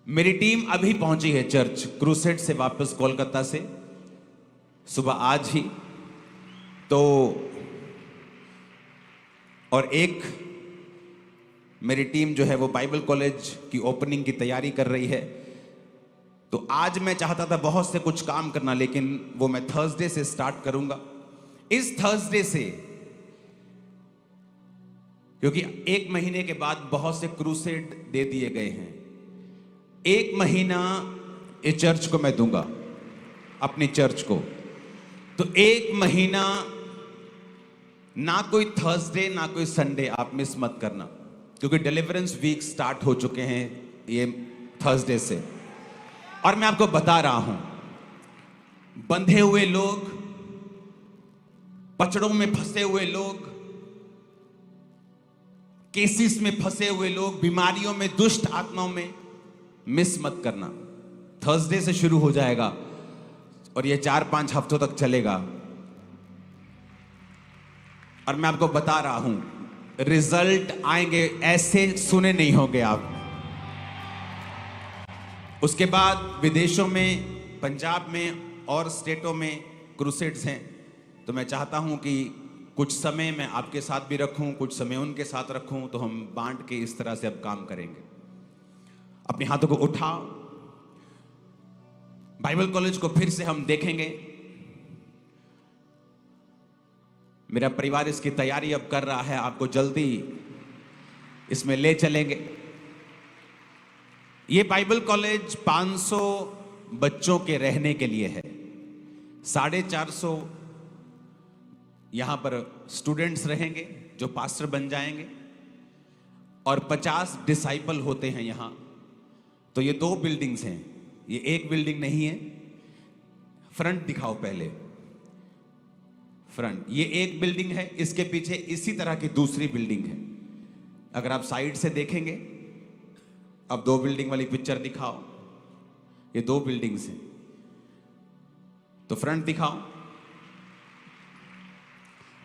मेरी टीम अभी पहुंची है चर्च क्रूसेड से वापस कोलकाता से सुबह आज ही। तो और एक मेरी टीम जो है वो बाइबल कॉलेज की ओपनिंग की तैयारी कर रही है। तो आज मैं चाहता था बहुत से कुछ काम करना, लेकिन वो मैं थर्सडे से स्टार्ट करूंगा। इस थर्सडे से, क्योंकि एक महीने के बाद बहुत से क्रूसेड दे दिए गए हैं, एक महीना ये चर्च को मैं दूंगा, अपनी चर्च को। तो एक महीना ना कोई थर्सडे ना कोई संडे आप मिस मत करना, क्योंकि डिलीवरेंस वीक स्टार्ट हो चुके हैं ये थर्सडे से। और मैं आपको बता रहा हूं, बंधे हुए लोग, पचड़ों में फंसे हुए लोग, केसेस में फंसे हुए लोग, बीमारियों में, दुष्ट आत्माओं में, मिस मत करना। थर्सडे से शुरू हो जाएगा और ये 4-5 हफ्तों तक चलेगा। और मैं आपको बता रहा हूं, रिजल्ट आएंगे, ऐसे सुने नहीं होंगे आप। उसके बाद विदेशों में, पंजाब में और स्टेटों में क्रूसेड्स हैं। तो मैं चाहता हूं कि कुछ समय मैं आपके साथ भी रखूं, कुछ समय उनके साथ रखूं, तो हम बांट के इस तरह से अब काम करेंगे। अपने हाथों को उठाओ। बाइबल कॉलेज को फिर से हम देखेंगे। मेरा परिवार इसकी तैयारी अब कर रहा है, आपको जल्दी इसमें ले चलेंगे। ये बाइबल कॉलेज 500 बच्चों के रहने के लिए है। 450 यहां पर स्टूडेंट्स रहेंगे जो पास्टर बन जाएंगे, और 50 डिसाइपल होते हैं यहां। तो ये 2 बिल्डिंग्स हैं, ये एक बिल्डिंग नहीं है। फ्रंट दिखाओ पहले, फ्रंट। ये एक बिल्डिंग है, इसके पीछे इसी तरह की दूसरी बिल्डिंग है। अगर आप साइड से देखेंगे, अब 2 बिल्डिंग वाली पिक्चर दिखाओ। ये 2 बिल्डिंग्स हैं। तो फ्रंट दिखाओ।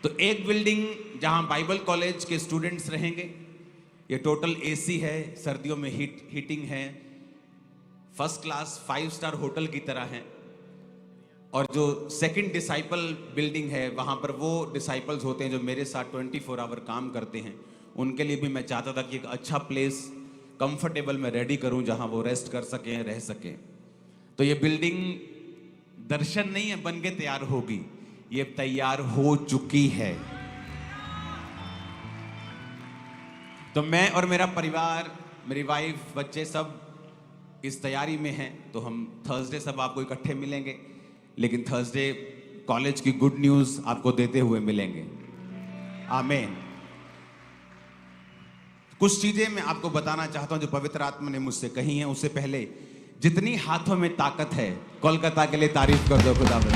तो एक बिल्डिंग जहां बाइबल कॉलेज के स्टूडेंट्स रहेंगे, ये टोटल एसी है, सर्दियों में हीटिंग है, फर्स्ट क्लास 5 स्टार होटल की तरह है। और जो सेकंड डिसाइपल बिल्डिंग है, वहां पर वो डिसाइपल्स होते हैं जो मेरे साथ 24 आवर काम करते हैं। उनके लिए भी मैं चाहता था कि एक अच्छा प्लेस, कंफर्टेबल मैं रेडी करूं, जहां वो रेस्ट कर सकें, रह सकें। तो ये बिल्डिंग दर्शन नहीं है बन के तैयार होगी, ये तैयार हो चुकी है। तो मैं और मेरा परिवार, मेरी वाइफ, बच्चे सब इस तैयारी में हैं। तो हम थर्सडे सब आपको इकट्ठे मिलेंगे, लेकिन थर्सडे कॉलेज की गुड न्यूज़ आपको देते हुए मिलेंगे। आमीन। कुछ चीजें मैं आपको बताना चाहता हूं जो पवित्र आत्मा ने मुझसे कही हैं। उससे पहले, जितनी हाथों में ताकत है, कोलकाता के लिए तारीफ कर दो खुदा में।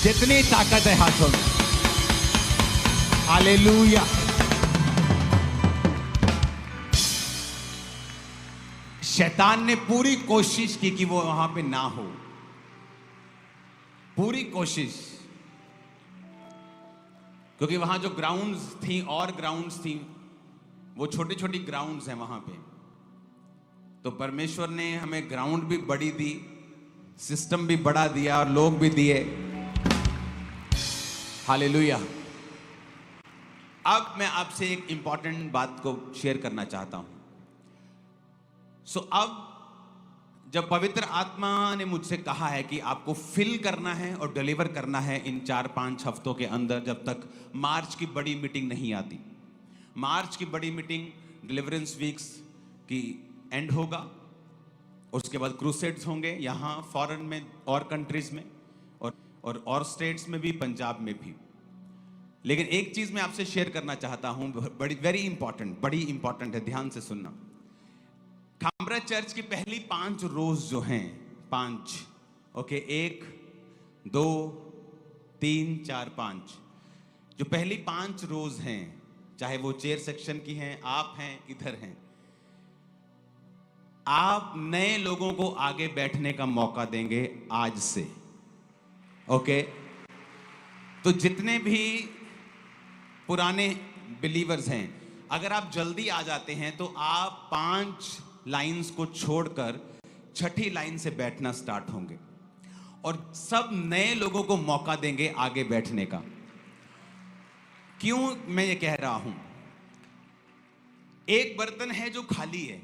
जितनी ताकत है हाथों में, हालेलुया। शैतान ने पूरी कोशिश की कि वो वहां पे ना हो, पूरी कोशिश, क्योंकि वहां जो ग्राउंड्स थी और ग्राउंड्स थी, वो छोटी छोटी ग्राउंड्स हैं वहां पे। तो परमेश्वर ने हमें ग्राउंड भी बड़ी दी, सिस्टम भी बड़ा दिया और लोग भी दिए। हालेलुया। अब मैं आपसे एक इंपॉर्टेंट बात को शेयर करना चाहता हूं। अब जब पवित्र आत्मा ने मुझसे कहा है कि आपको फिल करना है और डिलीवर करना है इन 4-5 हफ्तों के अंदर, जब तक मार्च की बड़ी मीटिंग नहीं आती। मार्च की बड़ी मीटिंग डिलीवरेंस वीक्स की एंड होगा, उसके बाद क्रूसेड्स होंगे यहाँ फॉरेन में और कंट्रीज में, और स्टेट्स में भी, पंजाब में भी। लेकिन एक चीज मैं आपसे शेयर करना चाहता हूं, बड़ी वेरी इंपॉर्टेंट, बड़ी इंपॉर्टेंट है, ध्यान से सुनना। खामरा चर्च की पहली 5 रोज जो हैं, 5, ओके, 1, 2, 3, 4, 5, जो पहली 5 रोज हैं, चाहे वो चेयर सेक्शन की हैं, आप हैं, इधर हैं, आप नए लोगों को आगे बैठने का मौका देंगे आज से, ओके। तो जितने भी पुराने बिलीवर्स हैं, अगर आप जल्दी आ जाते हैं तो आप 5 लाइंस को छोड़कर छठी लाइन से बैठना स्टार्ट होंगे और सब नए लोगों को मौका देंगे आगे बैठने का। क्यों मैं ये कह रहा हूं? एक बर्तन है जो खाली है,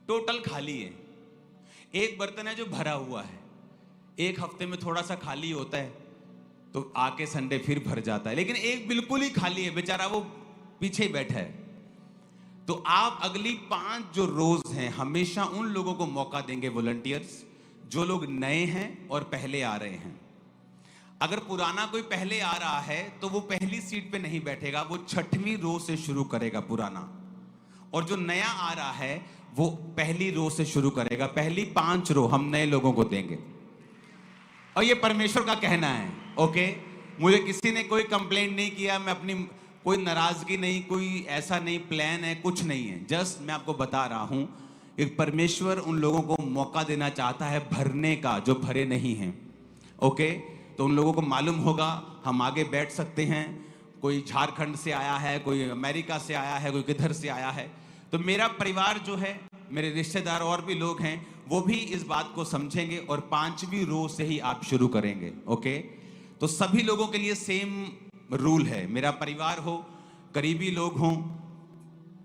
टोटल खाली है। एक बर्तन है जो भरा हुआ है। एक हफ्ते में थोड़ा सा खाली होता है तो आके संडे फिर भर जाता है, लेकिन एक बिल्कुल ही खाली है, बेचारा वो पीछे ही बैठा है। तो आप अगली 5 जो रोज हैं हमेशा उन लोगों को मौका देंगे, वॉलंटियर्स, जो लोग नए हैं और पहले आ रहे हैं। अगर पुराना कोई पहले आ रहा है तो वो पहली सीट पे नहीं बैठेगा, वो 6वीं रो से शुरू करेगा पुराना, और जो नया आ रहा है वो पहली रो से शुरू करेगा। पहली 5 रो हम नए लोगों को देंगे और ये परमेश्वर का कहना है। ओके, मुझे किसी ने कोई कंप्लेंट नहीं किया, मैं अपनी कोई नाराजगी नहीं, कोई ऐसा नहीं प्लान है, कुछ नहीं है। जस्ट मैं आपको बता रहा हूं कि परमेश्वर उन लोगों को मौका देना चाहता है भरने का जो भरे नहीं हैं। ओके, तो उन लोगों को मालूम होगा हम आगे बैठ सकते हैं। कोई झारखंड से आया है, कोई अमेरिका से आया है, कोई किधर से आया है। तो मेरा परिवार जो है, मेरे रिश्तेदार और भी लोग हैं, वो भी इस बात को समझेंगे और 5वीं रो से ही आप शुरू करेंगे। ओके, तो सभी लोगों के लिए सेम रूल है। मेरा परिवार हो, करीबी लोग हों,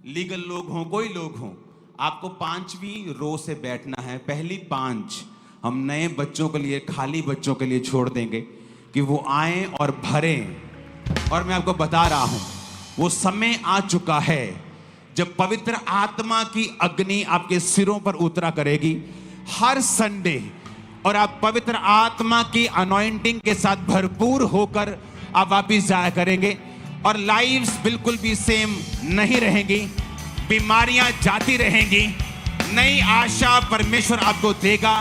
लीगल लोग हों, कोई लोग हों, आपको 5वीं रो से बैठना है। पहली 5 हम नए बच्चों के लिए, खाली बच्चों के लिए छोड़ देंगे कि वो आए और भरें। और मैं आपको बता रहा हूं वो समय आ चुका है जब पवित्र आत्मा की अग्नि आपके सिरों पर उतरा करेगी हर संडे, और आप पवित्र आत्मा की अनॉइंटिंग के साथ भरपूर होकर आप वापिस जाया करेंगे और लाइव्स बिल्कुल भी सेम नहीं रहेंगी, बीमारियां जाती रहेंगी, नई आशा परमेश्वर आपको देगा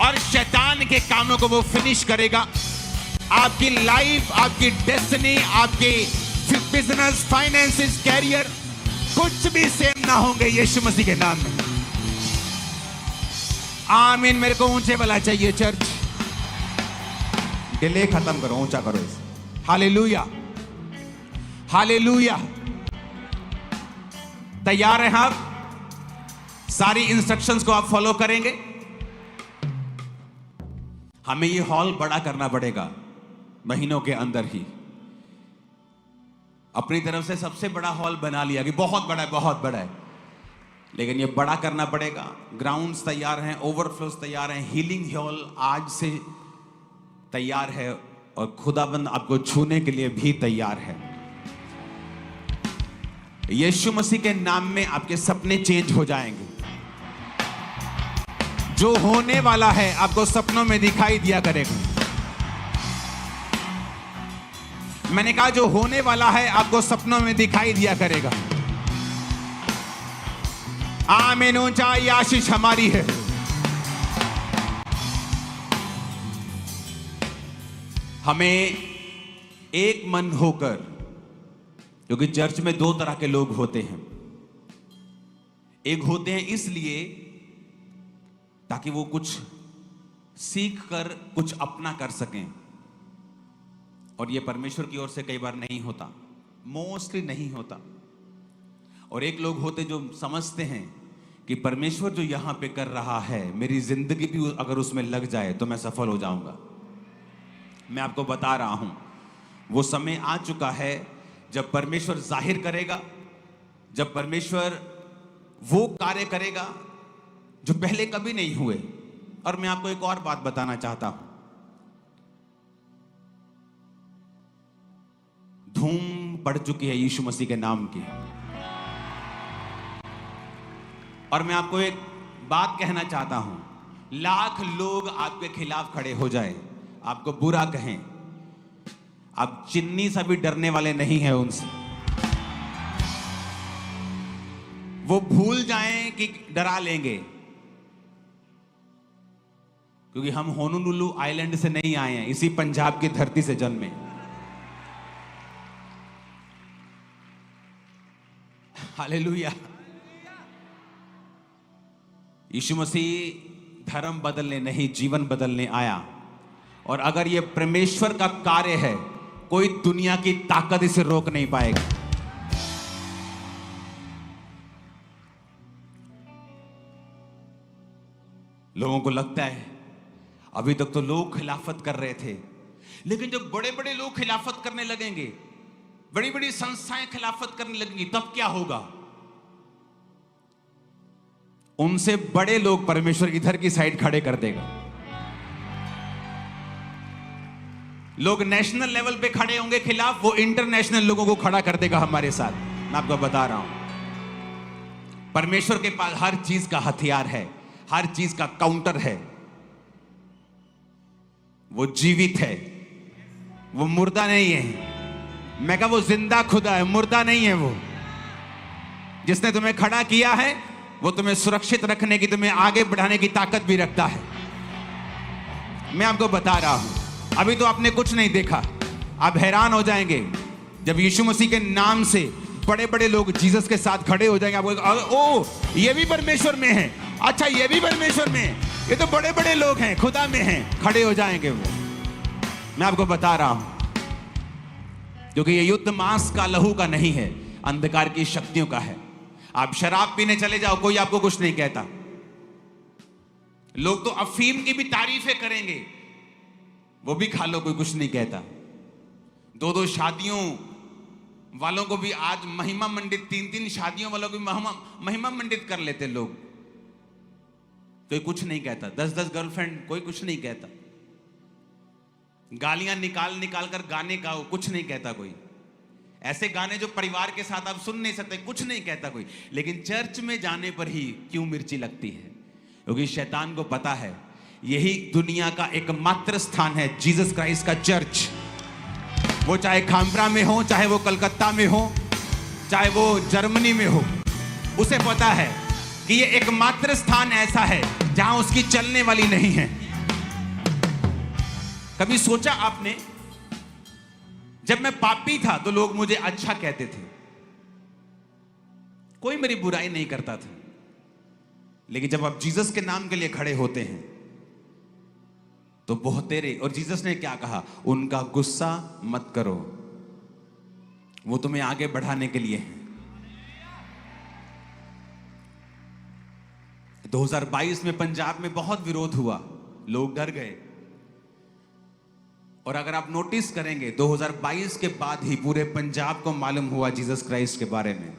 और शैतान के कामों को वो फिनिश करेगा। आपकी लाइफ, आपकी डेस्टिनी, आपके बिजनेस, फाइनेंसेस, कैरियर कुछ भी सेम ना होंगे यीशु मसीह के नाम में। आमीन। मेरे को ऊंचे वाला चाहिए चर्च। डिले खत्म करो, ऊंचा करो इसे। Hallelujah, hallelujah. तैयार हैं आप? सारी इंस्ट्रक्शंस को आप फॉलो करेंगे? हमें ये हॉल बड़ा करना पड़ेगा महीनों के अंदर ही। अपनी तरफ से सबसे बड़ा हॉल बना लिया कि बहुत बड़ा है, बहुत बड़ा है, लेकिन ये बड़ा करना पड़ेगा। ग्राउंड्स तैयार हैं, ओवरफ्लोस तैयार हैं, हीलिंग हॉल आज से तैयार है और खुदाबंद आपको छूने के लिए भी तैयार है। यीशु मसीह के नाम में आपके सपने चेंज हो जाएंगे। जो होने वाला है आपको सपनों में दिखाई दिया करेगा। मैंने कहा जो होने वाला है आपको सपनों में दिखाई दिया करेगा। आमीन। ऊंचाई आशीष हमारी है। हमें एक मन होकर, क्योंकि चर्च में 2 तरह के लोग होते हैं। एक होते हैं इसलिए ताकि वो कुछ सीख कर कुछ अपना कर सकें, और ये परमेश्वर की ओर से कई बार नहीं होता, मोस्टली नहीं होता। और एक लोग होते जो समझते हैं कि परमेश्वर जो यहां पे कर रहा है, मेरी जिंदगी भी अगर उसमें लग जाए तो मैं सफल हो जाऊंगा। मैं आपको बता रहा हूं वो समय आ चुका है जब परमेश्वर जाहिर करेगा, जब परमेश्वर वो कार्य करेगा जो पहले कभी नहीं हुए। और मैं आपको एक और बात बताना चाहता हूं। धूम पड़ चुकी है यीशु मसीह के नाम की, और मैं आपको एक बात कहना चाहता हूं। लाख लोग आपके खिलाफ खड़े हो जाएं, आपको बुरा कहें, आप चिन्नी सा भी डरने वाले नहीं हैं उनसे। वो भूल जाएं कि डरा लेंगे, क्योंकि हम होनोलुलु आइलैंड से नहीं आए हैं, इसी पंजाब की धरती से जन्मे। हालेलुया। यीशु मसीह धर्म बदलने नहीं, जीवन बदलने आया। और अगर ये परमेश्वर का कार्य है, कोई दुनिया की ताकत इसे रोक नहीं पाएगा। लोगों को लगता है अभी तक तो लोग खिलाफत कर रहे थे, लेकिन जब बड़े बड़े लोग खिलाफत करने लगेंगे, बड़ी बड़ी संस्थाएं खिलाफत करने लगेंगी, तब क्या होगा? उनसे बड़े लोग परमेश्वर इधर की साइड खड़े कर देगा। लोग नेशनल लेवल पे खड़े होंगे खिलाफ, वो इंटरनेशनल लोगों को खड़ा कर देगा हमारे साथ। मैं आपको बता रहा हूं, परमेश्वर के पास हर चीज का हथियार है, हर चीज का काउंटर है। वो जीवित है, वो मुर्दा नहीं है। मैं कहा वो जिंदा खुदा है, मुर्दा नहीं है। वो जिसने तुम्हें खड़ा किया है, वो तुम्हें सुरक्षित रखने की, तुम्हें आगे बढ़ाने की ताकत भी रखता है। मैं आपको बता रहा हूं, अभी तो आपने कुछ नहीं देखा, आप हैरान हो जाएंगे जब यीशु मसीह के नाम से बड़े बड़े लोग जीसस के साथ खड़े हो जाएंगे। आपको ओ, ये भी परमेश्वर में है, अच्छा ये भी परमेश्वर में है, ये तो बड़े बड़े लोग हैं, खुदा में हैं, खड़े हो जाएंगे वो। मैं आपको बता रहा हूं, क्योंकि ये युद्ध मांस का लहू का नहीं है, अंधकार की शक्तियों का है। आप शराब पीने चले जाओ, कोई आपको कुछ नहीं कहता। लोग तो अफीम की भी तारीफें करेंगे, वो भी खा लो, कोई कुछ नहीं कहता। दो दो शादियों वालों को भी आज महिमा मंडित, तीन तीन शादियों वालों को भी महिमा मंडित कर लेते लोग, कोई कुछ नहीं कहता। 10-10 गर्लफ्रेंड, कोई कुछ नहीं कहता। गालियां निकाल निकाल कर गाने गाओ, कुछ नहीं कहता कोई। ऐसे गाने जो परिवार के साथ आप सुन नहीं सकते, कुछ नहीं कहता कोई। लेकिन चर्च में जाने पर ही क्यों मिर्ची लगती है? क्योंकि शैतान को पता है यही दुनिया का एकमात्र स्थान है, जीसस क्राइस्ट का चर्च। वो चाहे खामरा में हो, चाहे वो कलकत्ता में हो, चाहे वो जर्मनी में हो, उसे पता है कि ये एकमात्र स्थान ऐसा है जहां उसकी चलने वाली नहीं है। कभी सोचा आपने, जब मैं पापी था तो लोग मुझे अच्छा कहते थे, कोई मेरी बुराई नहीं करता था। लेकिन जब आप जीसस के नाम के लिए खड़े होते हैं तो बहुतेरे, और जीसस ने क्या कहा? उनका गुस्सा मत करो, वो तुम्हें आगे बढ़ाने के लिए है। 2022 में पंजाब में बहुत विरोध हुआ, लोग डर गए। और अगर आप नोटिस करेंगे, 2022 के बाद ही पूरे पंजाब को मालूम हुआ जीसस क्राइस्ट के बारे में।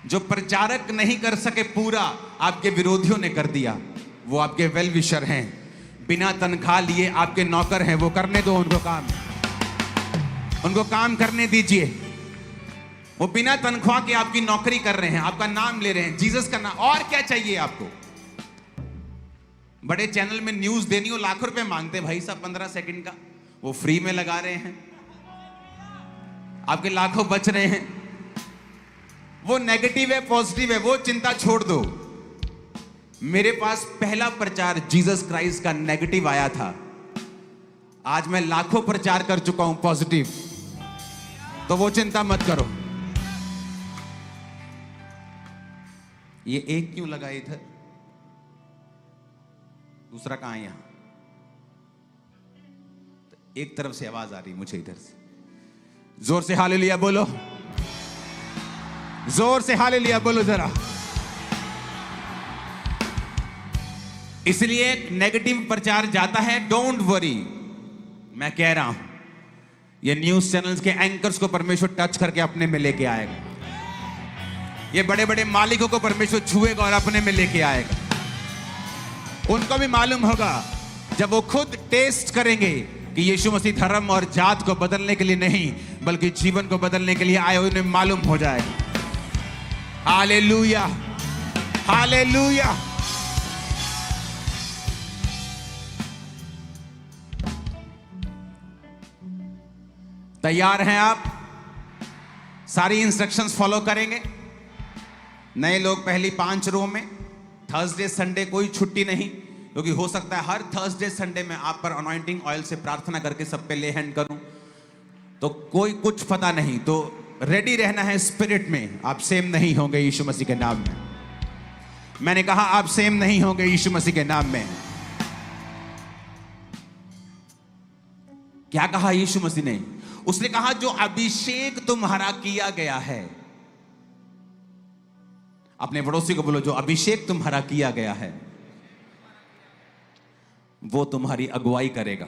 जो प्रचारक नहीं कर सके पूरा, आपके विरोधियों ने कर दिया। वो आपके वेल विशर हैं, बिना तनख्वाह लिए आपके नौकर हैं, वो करने दो उनको काम, उनको काम करने दीजिए। वो बिना तनख्वाह के आपकी नौकरी कर रहे हैं, आपका नाम ले रहे हैं, जीसस का नाम। और क्या चाहिए आपको? बड़े चैनल में न्यूज देनी हो, लाखों रुपए मांगते भाई साहब 15 सेकंड का, वो फ्री में लगा रहे हैं, आपके लाखों बच रहे हैं। वो नेगेटिव है, पॉजिटिव है, वो चिंता छोड़ दो। मेरे पास पहला प्रचार जीसस क्राइस्ट का नेगेटिव आया था, आज मैं लाखों प्रचार कर चुका हूं पॉजिटिव, तो वो चिंता मत करो। ये एक क्यों लगा इधर, दूसरा कहां है? यहां तो एक तरफ से आवाज आ रही मुझे, इधर से। जोर से हालेलुया बोलो, जोर से हालेलुया बोलो जरा। इसलिए नेगेटिव प्रचार जाता है, डोंट वरी। मैं कह रहा हूं, ये न्यूज चैनल्स के एंकर्स को परमेश्वर टच करके अपने में लेके आएगा। ये बड़े बड़े मालिकों को परमेश्वर छुएगा और अपने में लेके आएगा। उनको भी मालूम होगा, जब वो खुद टेस्ट करेंगे कि यीशु मसीह धर्म और जात को बदलने के लिए नहीं, बल्कि जीवन को बदलने के लिए आए, उन्हें मालूम हो जाएगा। Hallelujah, hallelujah. तैयार हैं आप? सारी इंस्ट्रक्शंस फॉलो करेंगे? नए लोग पहली 5 रो में, थर्सडे संडे कोई छुट्टी नहीं, क्योंकि हो सकता है हर थर्सडे संडे में आप पर अनॉइंटिंग ऑयल से प्रार्थना करके सब पे ले हैंड करूं, तो कोई कुछ पता नहीं। तो रेडी रहना है स्पिरिट में, आप सेम नहीं होंगे यीशु मसीह के नाम में। मैंने कहा आप सेम नहीं होंगे यीशु मसीह के नाम में। क्या कहा यीशु मसीह ने? उसने कहा जो अभिषेक तुम्हारा किया गया है, अपने पड़ोसी को बोलो, जो अभिषेक तुम्हारा किया गया है। वो तुम्हारी अगुवाई करेगा,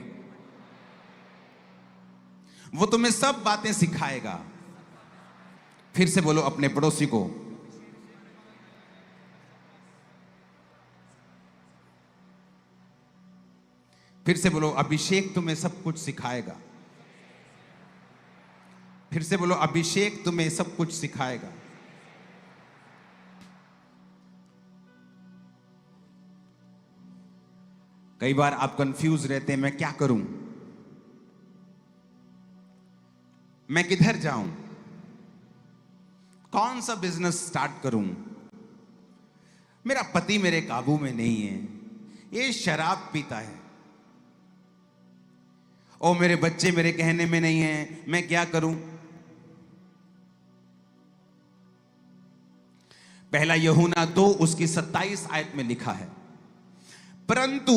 वो तुम्हें सब बातें सिखाएगा। फिर से बोलो अपने पड़ोसी को, फिर से बोलो अभिषेक तुम्हें सब कुछ सिखाएगा। फिर से बोलो अभिषेक तुम्हें सब कुछ सिखाएगा। कई बार आप कंफ्यूज रहते हैं, मैं क्या करूं, मैं किधर जाऊं, कौन सा बिजनेस स्टार्ट करूं, मेरा पति मेरे काबू में नहीं है, ये शराब पीता है, ओ मेरे बच्चे मेरे कहने में नहीं है, मैं क्या करूं। पहला यूहन्ना 2 उसकी 27 आयत में लिखा है, परंतु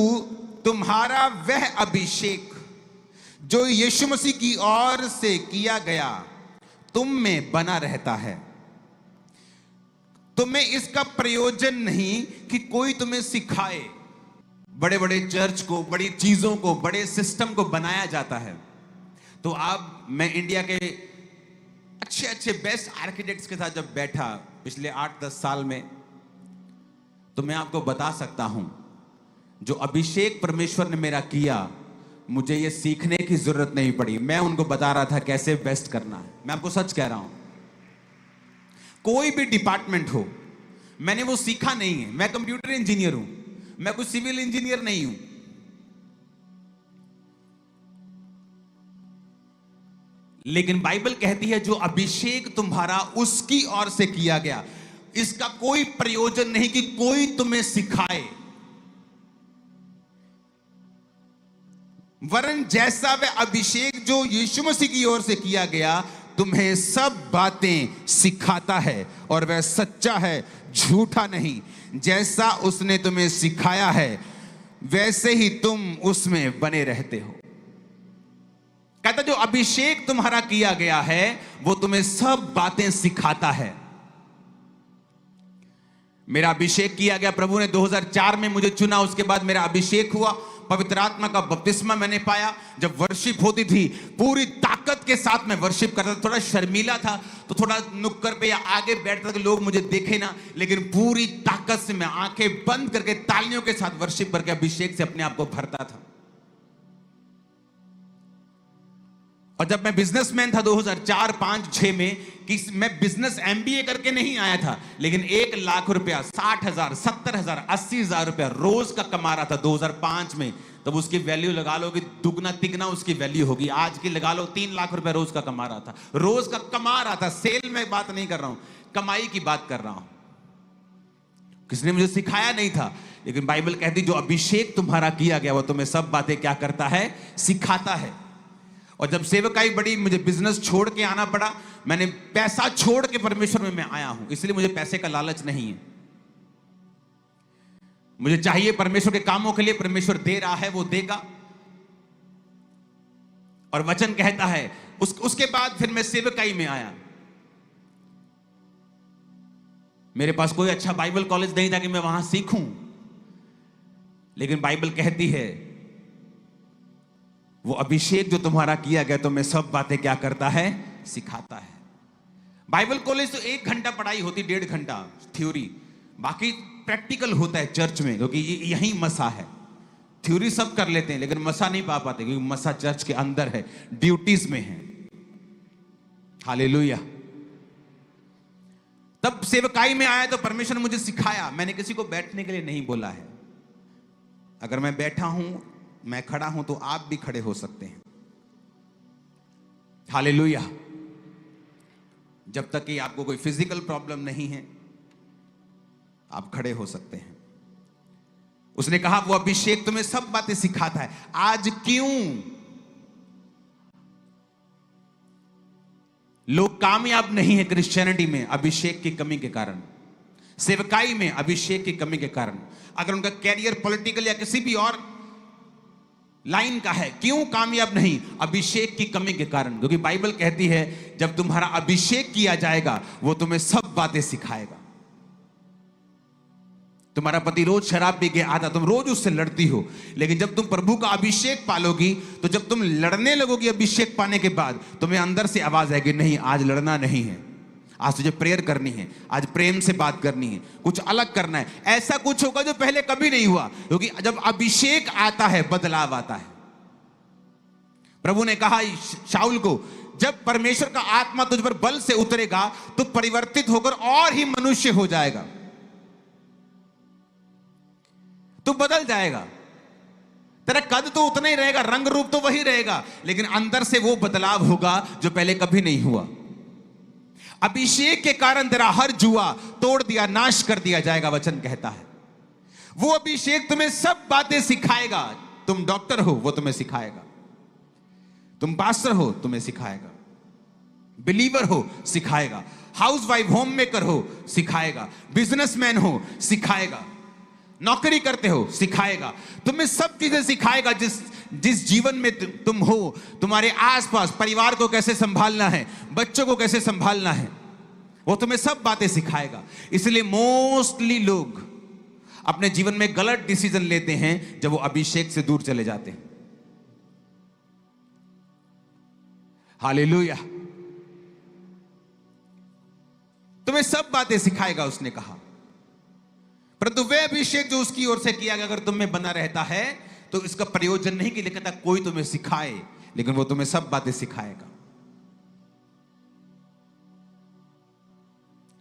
तुम्हारा वह अभिषेक जो यीशु मसीह की ओर से किया गया तुम में बना रहता है। तुम्हें इसका प्रयोजन नहीं कि कोई तुम्हें सिखाए। बड़े बड़े चर्च को, बड़ी चीजों को, बड़े सिस्टम को बनाया जाता है। तो अब मैं इंडिया के अच्छे अच्छे बेस्ट आर्किटेक्ट्स के साथ जब बैठा पिछले 8-10 साल में, तो मैं आपको बता सकता हूं जो अभिषेक परमेश्वर ने मेरा किया, मुझे ये सीखने की जरूरत नहीं पड़ी। मैं उनको बता रहा था कैसे बेस्ट करना है। मैं आपको सच कह रहा हूं, कोई भी डिपार्टमेंट हो, मैंने वो सीखा नहीं है। मैं कंप्यूटर इंजीनियर हूं, मैं कोई सिविल इंजीनियर नहीं हूं। लेकिन बाइबल कहती है जो अभिषेक तुम्हारा उसकी ओर से किया गया, इसका कोई प्रयोजन नहीं कि कोई तुम्हें सिखाए, वरन जैसा वह अभिषेक जो यीशु मसीह की ओर से किया गया तुम्हें सब बातें सिखाता है, और वह सच्चा है, झूठा नहीं। जैसा उसने तुम्हें सिखाया है वैसे ही तुम उसमें बने रहते हो। कहता जो अभिषेक तुम्हारा किया गया है वो तुम्हें सब बातें सिखाता है। मेरा अभिषेक किया गया, प्रभु ने 2004 में मुझे चुना, उसके बाद मेरा अभिषेक हुआ, पवित्र आत्मा का बपतिस्मा मैंने पाया। जब वर्शिप होती थी पूरी ताकत के साथ मैं वर्शिप करता था। थोड़ा शर्मीला था तो थोड़ा नुक्कड़ पे या आगे बैठता था कि लोग मुझे देखे ना, लेकिन पूरी ताकत से मैं आंखें बंद करके तालियों के साथ वर्शिप करके अभिषेक से अपने आप को भरता था। और जब मैं बिजनेसमैन था 2004, 5, 6 में, कि मैं बिजनेस MBA करके नहीं आया था, लेकिन 1 लाख रुपया, 60,000, 70,000, 80,000 रुपया रोज का कमा रहा था 2005 में। तब उसकी वैल्यू लगा लो कि दुगना तिगना उसकी वैल्यू होगी। आज की लगा लो 3 लाख रुपया रोज का कमा रहा था। रोज का कमा रहा था, सेल में बात नहीं कर रहा हूं, कमाई की बात कर रहा हूं। किसी ने मुझे सिखाया नहीं था, लेकिन बाइबल कहती जो अभिषेक तुम्हारा किया गया वो तुम्हें सब बातें क्या करता है, सिखाता है। और जब सेवकाई बड़ी, मुझे बिजनेस छोड़ के आना पड़ा, मैंने पैसा छोड़ के परमेश्वर में मैं आया हूं। इसलिए मुझे पैसे का लालच नहीं है। मुझे चाहिए परमेश्वर के कामों के लिए, परमेश्वर दे रहा है वो देगा। और वचन कहता है उसके बाद फिर मैं सेवकाई में आया। मेरे पास कोई अच्छा बाइबल कॉलेज नहीं था कि मैं वहां सीखूं, लेकिन बाइबल कहती है वो अभिषेक जो तुम्हारा किया गया तुम्हें सब बातें क्या करता है, सिखाता है। बाइबल कॉलेज तो 1 घंटा पढ़ाई होती, 1.5 घंटा थ्योरी, बाकी प्रैक्टिकल होता है चर्च में, क्योंकि यही मसा है। थ्योरी सब कर लेते हैं लेकिन मसा नहीं पा पाते, क्योंकि मसा चर्च के अंदर है, ड्यूटीज में है। हालेलुया। तब सेवकाई में आया तो परमेश्वर ने मुझे सिखाया। मैंने किसी को बैठने के लिए नहीं बोला है। अगर मैं बैठा हूं, मैं खड़ा हूं, तो आप भी खड़े हो सकते हैं। हालेलुया। जब तक कि आपको कोई फिजिकल प्रॉब्लम नहीं है, आप खड़े हो सकते हैं। उसने कहा वो अभिषेक तुम्हें सब बातें सिखाता है। आज क्यों लोग कामयाब नहीं है क्रिश्चियनिटी में? अभिषेक की कमी के कारण, सेवकाई में अभिषेक की कमी के कारण। अगर उनका कैरियर पॉलिटिकल या किसी भी और लाइन का है, क्यों कामयाब नहीं? अभिषेक की कमी के कारण। क्योंकि बाइबल कहती है जब तुम्हारा अभिषेक किया जाएगा वो तुम्हें सब बातें सिखाएगा। तुम्हारा पति रोज शराब पी के आता, तुम रोज उससे लड़ती हो, लेकिन जब तुम प्रभु का अभिषेक पालोगी तो जब तुम लड़ने लगोगी अभिषेक पाने के बाद, तुम्हें अंदर से आवाज आएगी, नहीं आज लड़ना नहीं है, आज तुझे प्रेयर करनी है, आज प्रेम से बात करनी है, कुछ अलग करना है। ऐसा कुछ होगा जो पहले कभी नहीं हुआ, क्योंकि जब अभिषेक आता है बदलाव आता है। प्रभु ने कहा शाऊल को, जब परमेश्वर का आत्मा तुझ पर बल से उतरेगा तो परिवर्तित होकर और ही मनुष्य हो जाएगा, तू बदल जाएगा। तेरा कद तो उतना ही रहेगा, रंग रूप तो वही रहेगा, लेकिन अंदर से वो बदलाव होगा जो पहले कभी नहीं हुआ। अभिषेक के कारण तेरा हर जुआ तोड़ दिया, नाश कर दिया जाएगा, वचन कहता है। वो अभिषेक तुम्हें सब बातें सिखाएगा। तुम डॉक्टर हो, वो तुम्हें सिखाएगा। तुम पास्टर हो, तुम्हें सिखाएगा। बिलीवर हो, सिखाएगा। हाउसवाइफ, होम मेकर हो, सिखाएगा। बिजनेसमैन हो, सिखाएगा। नौकरी करते हो, सिखाएगा। तुम्हें सब चीजें सिखाएगा। जिस जीवन में तुम हो, तुम्हारे आसपास परिवार को कैसे संभालना है, बच्चों को कैसे संभालना है, वो तुम्हें सब बातें सिखाएगा। इसलिए मोस्टली लोग अपने जीवन में गलत डिसीजन लेते हैं जब वो अभिषेक से दूर चले जाते हैं। हालेलुया। तुम्हें सब बातें सिखाएगा, उसने कहा। परंतु वह अभिषेक जो उसकी ओर से किया गया अगर तुम में बना रहता है तो इसका प्रयोजन नहीं कि लिखता कोई तुम्हें सिखाए, लेकिन वो तुम्हें सब बातें सिखाएगा।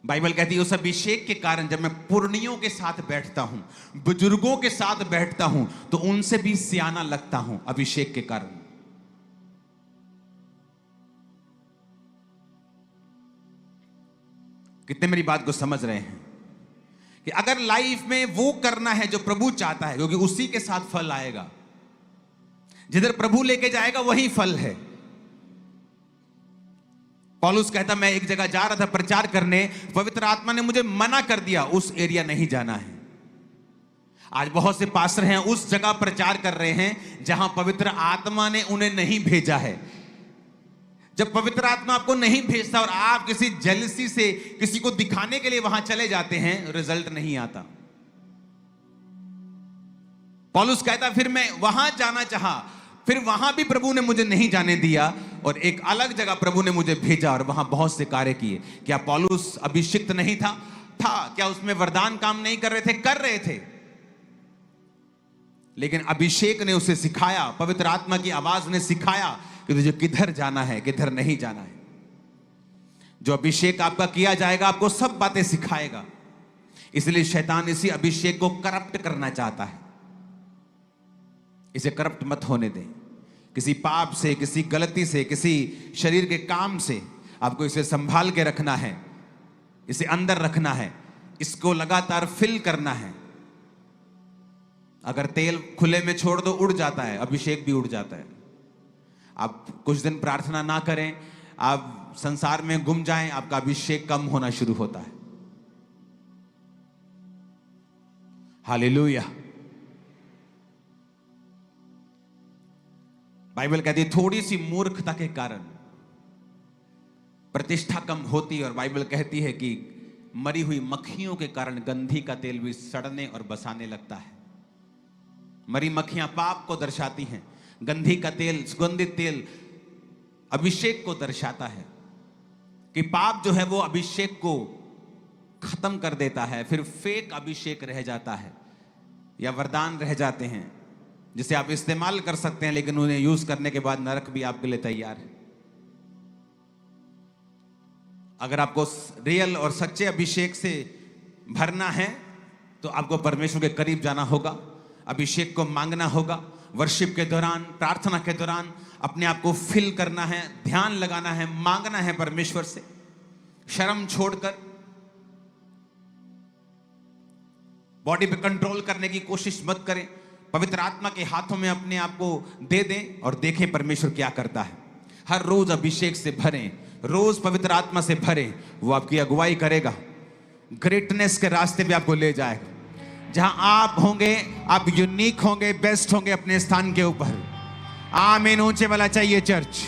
बाइबल कहती है उस अभिषेक के कारण जब मैं पुरनियों के साथ बैठता हूं, बुजुर्गों के साथ बैठता हूं, तो उनसे भी सियाना लगता हूं, अभिषेक के कारण। कितने मेरी बात को समझ रहे हैं कि अगर लाइफ में वो करना है जो प्रभु चाहता है, क्योंकि उसी के साथ फल आएगा। जिधर प्रभु लेके जाएगा वही फल है। पौलुस कहता, मैं एक जगह जा रहा था प्रचार करने, पवित्र आत्मा ने मुझे मना कर दिया, उस एरिया नहीं जाना है। आज बहुत से पास्टर हैं उस जगह प्रचार कर रहे हैं जहां पवित्र आत्मा ने उन्हें नहीं भेजा है। जब पवित्र आत्मा आपको नहीं भेजता और आप किसी जेलसी से किसी को दिखाने के लिए वहां चले जाते हैं, रिजल्ट नहीं आता। पौलुस कहता, फिर मैं वहां जाना चाहा, फिर वहां भी प्रभु ने मुझे नहीं जाने दिया और एक अलग जगह प्रभु ने मुझे भेजा और वहां बहुत से कार्य किए। क्या पौलुस अभिषिक्त नहीं था? क्या उसमें वरदान काम नहीं कर रहे थे? कर रहे थे। लेकिन अभिषेक ने उसे सिखाया, पवित्र आत्मा की आवाज ने सिखाया कि तुझे किधर जाना है, किधर नहीं जाना है। जो अभिषेक आपका किया जाएगा आपको सब बातें सिखाएगा। इसलिए शैतान इसी अभिषेक को करप्ट करना चाहता है। इसे करप्ट मत होने दें। किसी पाप से, किसी गलती से, किसी शरीर के काम से आपको इसे संभाल के रखना है, इसे अंदर रखना है, इसको लगातार फिल करना है। अगर तेल खुले में छोड़ दो उड़ जाता है, अभिषेक भी उड़ जाता है। आप कुछ दिन प्रार्थना ना करें, आप संसार में गुम जाएं, आपका अभिषेक कम होना शुरू होता है। हालेलुया। बाइबल कहती है थोड़ी सी मूर्खता के कारण प्रतिष्ठा कम होती है, और बाइबल कहती है कि मरी हुई मक्खियों के कारण गंधी का तेल भी सड़ने और बसाने लगता है। मरी मक्खियां पाप को दर्शाती हैं, गंधी का तेल, सुगंधित तेल अभिषेक को दर्शाता है कि पाप जो है वो अभिषेक को खत्म कर देता है। फिर फेक अभिषेक रह जाता है या वरदान रह जाते हैं जिसे आप इस्तेमाल कर सकते हैं, लेकिन उन्हें यूज करने के बाद नरक भी आपके लिए तैयार है। अगर आपको रियल और सच्चे अभिषेक से भरना है तो आपको परमेश्वर के करीब जाना होगा, अभिषेक को मांगना होगा। वर्शिप के दौरान, प्रार्थना के दौरान अपने आप को फिल करना है, ध्यान लगाना है, मांगना है परमेश्वर से, शर्म छोड़कर। बॉडी पे कंट्रोल करने की कोशिश मत करें, पवित्र आत्मा के हाथों में अपने आप को दे दें और देखें परमेश्वर क्या करता है। हर रोज अभिषेक से भरें, रोज पवित्र आत्मा से भरें, वो आपकी अगुवाई करेगा, ग्रेटनेस के रास्ते पे आपको ले जाएगा। जहां आप होंगे आप यूनिक होंगे, बेस्ट होंगे अपने स्थान के ऊपर। आमीन। ऊंचे वाला चाहिए चर्च।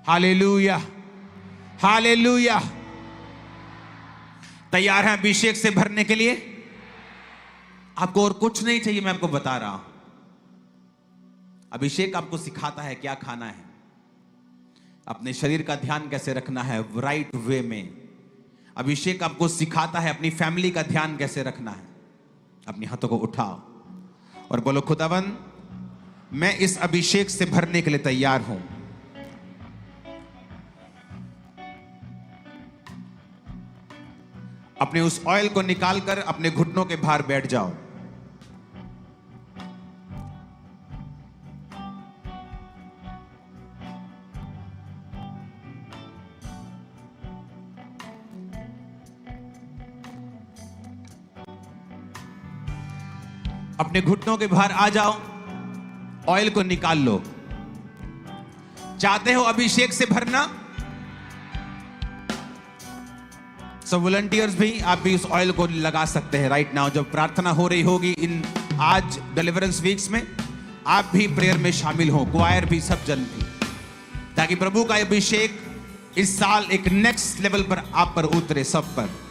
Hallelujah, hallelujah. तैयार हैं अभिषेक से भरने के लिए? आपको और कुछ नहीं चाहिए, मैं आपको बता रहा हूं। अभिषेक आपको सिखाता है क्या खाना है, अपने शरीर का ध्यान कैसे रखना है राइट वे में। अभिषेक आपको सिखाता है अपनी फैमिली का ध्यान कैसे रखना है। अपने हाथों को उठाओ और बोलो, खुदावन मैं इस अभिषेक से भरने के लिए तैयार हूं। अपने उस ऑयल को निकालकर अपने घुटनों के भार बैठ जाओ। अपने घुटनों के बाहर आ जाओ, ऑयल को निकाल लो। चाहते हो अभिषेक से भरना? सो वॉलंटियर्स भी, आप भी उस ऑयल को लगा सकते हैं राइट नाउ। जब प्रार्थना हो रही होगी इन आज डिलीवरेंस वीक्स में, आप भी प्रेयर में शामिल हो, क्वायर भी, सब जन भी, ताकि प्रभु का अभिषेक इस साल एक नेक्स्ट लेवल पर आप पर उतरे, सब पर।